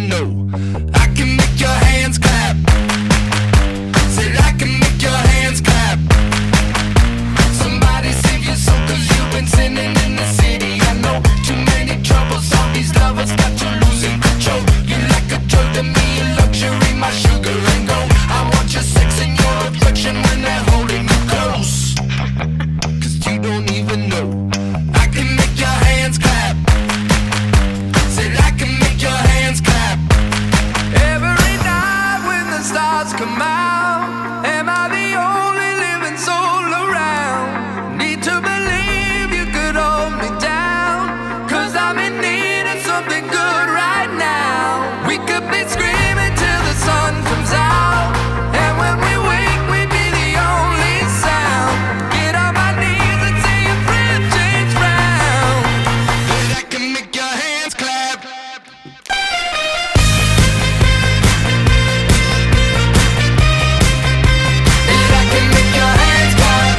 even know. I can make your hands clap. Said I can make your hands clap. Somebody save your soul, cause you've been sinning in the city. I know too many troubles, all these lovers got you losing control. You like a drug to me, a luxury, my sugar and gold. I want your sex and your affection when they're holding you close. Cause you don't even know. I can make your hands clap. Said I can make your hands clap. Every night when the stars come out, am I the only living soul around? Need to believe you could hold me down, cause I'm in need of something good right now. We could be screaming till the sun comes out, and when we wake we'd be the only sound. Get on my knees and say your friend changed round. But I can make your hands clap. And I can make your hands clap.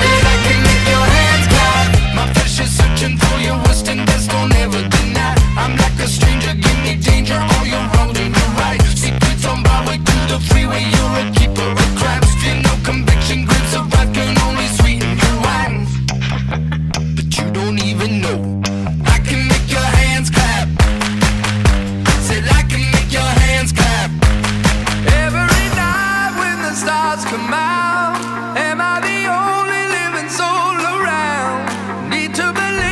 And I can make your hands clap. My flesh is searching for your worst and best, don't ever deny. I'm like a stranger, give me danger, all you're wrong and you're right. Secrets on my way to the freeway, you're a keeper of crabs. Feel no conviction, grapes of wrath can only sweeten your wine. But you don't even know. I can make your hands clap. Said I can make your hands clap. Every night when the stars come out, am I the only living soul around? Need to believe